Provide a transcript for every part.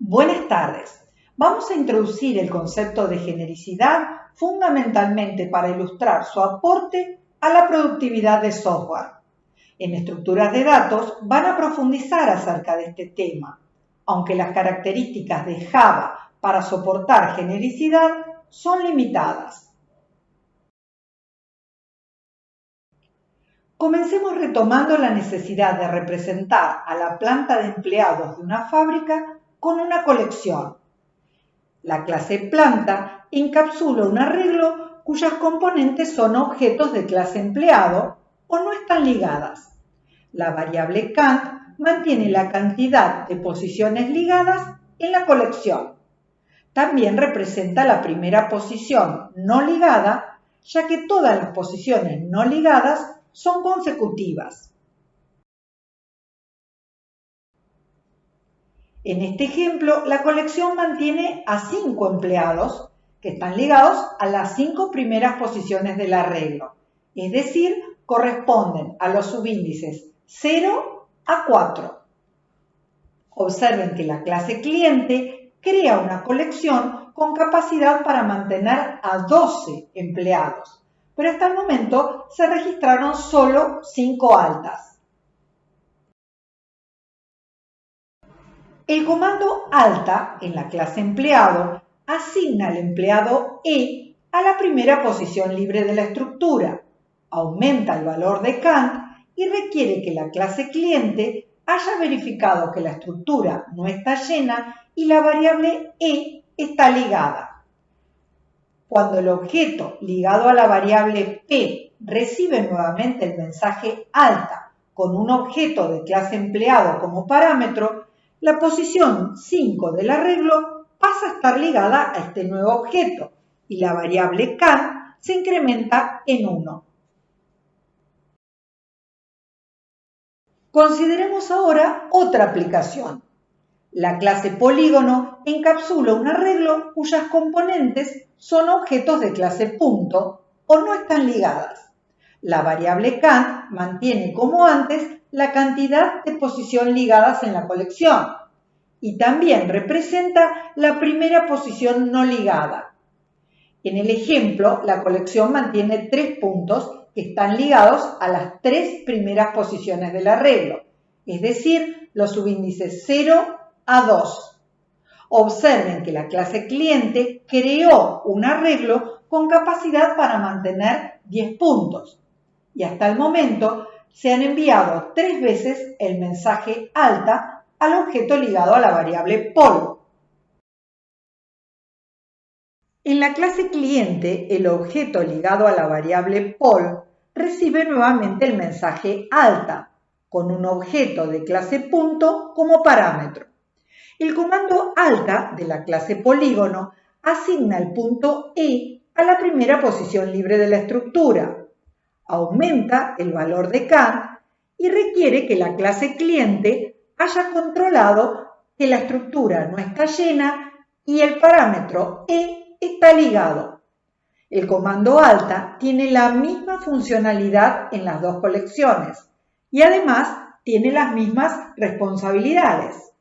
Buenas tardes. Vamos a introducir el concepto de genericidad fundamentalmente para ilustrar su aporte a la productividad de software. En estructuras de datos van a profundizar acerca de este tema, aunque las características de Java para soportar genericidad son limitadas. Comencemos retomando la necesidad de representar a la planta de empleados de una fábrica con una colección. La clase planta encapsula un arreglo cuyas componentes son objetos de clase empleado o no están ligadas. La variable count mantiene la cantidad de posiciones ligadas en la colección. También representa la primera posición no ligada, ya que todas las posiciones no ligadas son consecutivas. En este ejemplo, la colección mantiene a 5 empleados que están ligados a las 5 primeras posiciones del arreglo, es decir, corresponden a los subíndices 0 a 4. Observen que la clase cliente crea una colección con capacidad para mantener a 12 empleados, pero hasta el momento se registraron solo 5 altas. El comando alta en la clase empleado asigna al empleado E a la primera posición libre de la estructura, aumenta el valor de count y requiere que la clase cliente haya verificado que la estructura no está llena y la variable E está ligada. Cuando el objeto ligado a la variable P recibe nuevamente el mensaje alta con un objeto de clase empleado como parámetro, la posición 5 del arreglo pasa a estar ligada a este nuevo objeto y la variable count se incrementa en 1. Consideremos ahora otra aplicación. La clase polígono encapsula un arreglo cuyas componentes son objetos de clase punto o no están ligadas. La variable count mantiene como antes la cantidad de posición ligadas en la colección y también representa la primera posición no ligada. En el ejemplo, la colección mantiene 3 puntos que están ligados a las 3 primeras posiciones del arreglo, es decir, los subíndices 0 a 2. Observen que la clase cliente creó un arreglo con capacidad para mantener 10 puntos y hasta el momento se han enviado 3 veces el mensaje alta al objeto ligado a la variable pol. En la clase cliente, el objeto ligado a la variable pol recibe nuevamente el mensaje alta, con un objeto de clase punto como parámetro. El comando alta de la clase polígono asigna el punto E a la primera posición libre de la estructura, aumenta el valor de count y requiere que la clase cliente haya controlado que la estructura no está llena y el parámetro E está ligado. El comando alta tiene la misma funcionalidad en las dos colecciones y además tiene las mismas responsabilidades.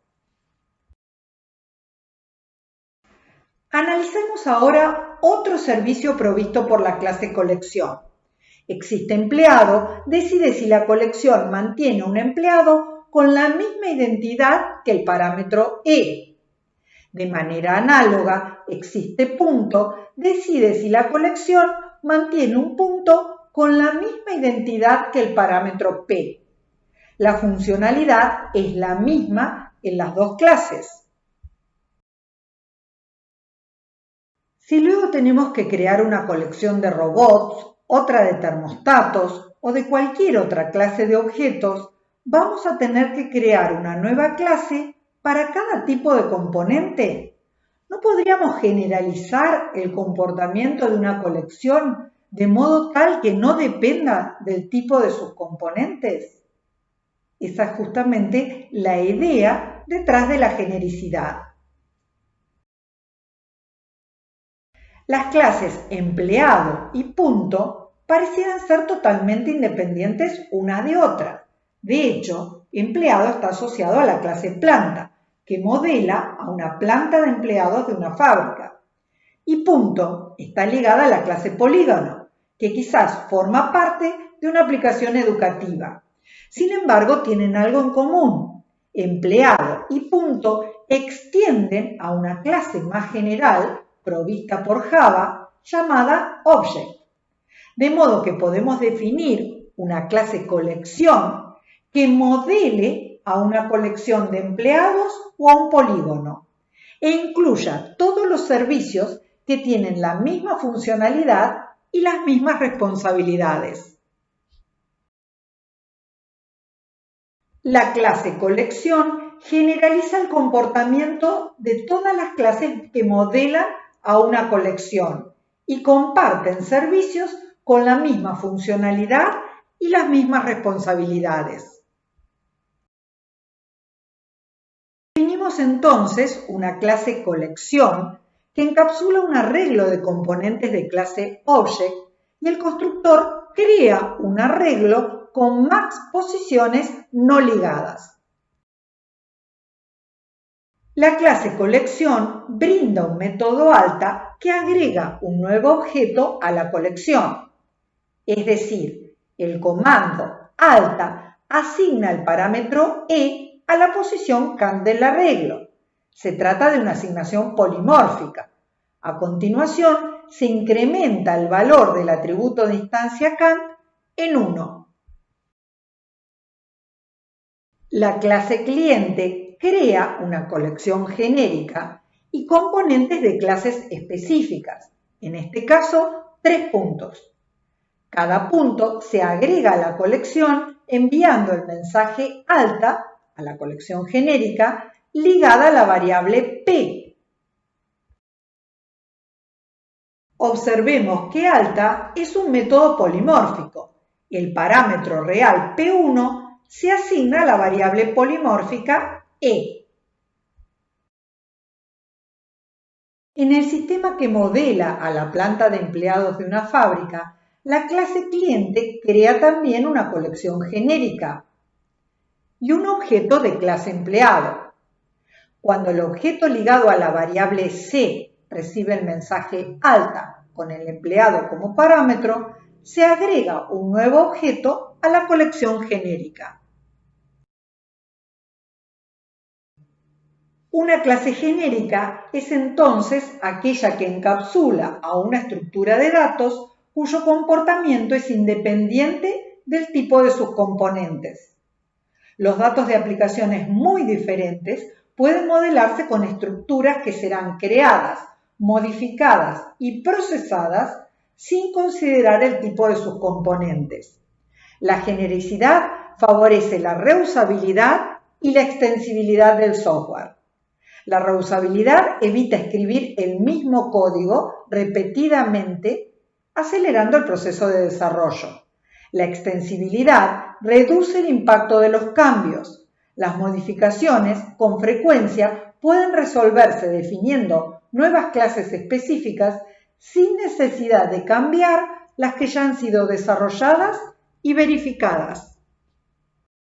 Analicemos ahora otro servicio provisto por la clase colección. Existe empleado, decide si la colección mantiene un empleado con la misma identidad que el parámetro E. De manera análoga, existe punto, decide si la colección mantiene un punto con la misma identidad que el parámetro P. La funcionalidad es la misma en las dos clases. Si luego tenemos que crear una colección de robots, otra de termostatos o de cualquier otra clase de objetos, vamos a tener que crear una nueva clase para cada tipo de componente. ¿No podríamos generalizar el comportamiento de una colección de modo tal que no dependa del tipo de sus componentes? Esa es justamente la idea detrás de la genericidad. Las clases empleado y punto parecieran ser totalmente independientes una de otra. De hecho, empleado está asociado a la clase planta, que modela a una planta de empleados de una fábrica. Y punto está ligada a la clase polígono, que quizás forma parte de una aplicación educativa. Sin embargo, tienen algo en común. Empleado y punto extienden a una clase más general provista por Java llamada Object. De modo que podemos definir una clase colección que modele a una colección de empleados o a un polígono e incluya todos los servicios que tienen la misma funcionalidad y las mismas responsabilidades. La clase colección generaliza el comportamiento de todas las clases que modelan a una colección y comparten servicios con la misma funcionalidad y las mismas responsabilidades. Definimos entonces una clase colección que encapsula un arreglo de componentes de clase Object y el constructor crea un arreglo con más posiciones no ligadas. La clase colección brinda un método alta que agrega un nuevo objeto a la colección. Es decir, el comando alta asigna el parámetro E a la posición CANT del arreglo. Se trata de una asignación polimórfica. A continuación, se incrementa el valor del atributo de instancia CANT en 1. La clase cliente crea una colección genérica y componentes de clases específicas, en este caso 3 puntos. Cada punto se agrega a la colección enviando el mensaje alta a la colección genérica ligada a la variable P. Observemos que alta es un método polimórfico. El parámetro real P1 se asigna a la variable polimórfica E. En el sistema que modela a la planta de empleados de una fábrica, la clase cliente crea también una colección genérica y un objeto de clase empleado. Cuando el objeto ligado a la variable C recibe el mensaje alta con el empleado como parámetro, se agrega un nuevo objeto a la colección genérica. Una clase genérica es entonces aquella que encapsula a una estructura de datos cuyo comportamiento es independiente del tipo de sus componentes. Los datos de aplicaciones muy diferentes pueden modelarse con estructuras que serán creadas, modificadas y procesadas sin considerar el tipo de sus componentes. La genericidad favorece la reusabilidad y la extensibilidad del software. La reusabilidad evita escribir el mismo código repetidamente, acelerando el proceso de desarrollo. La extensibilidad reduce el impacto de los cambios. Las modificaciones, con frecuencia, pueden resolverse definiendo nuevas clases específicas sin necesidad de cambiar las que ya han sido desarrolladas y verificadas.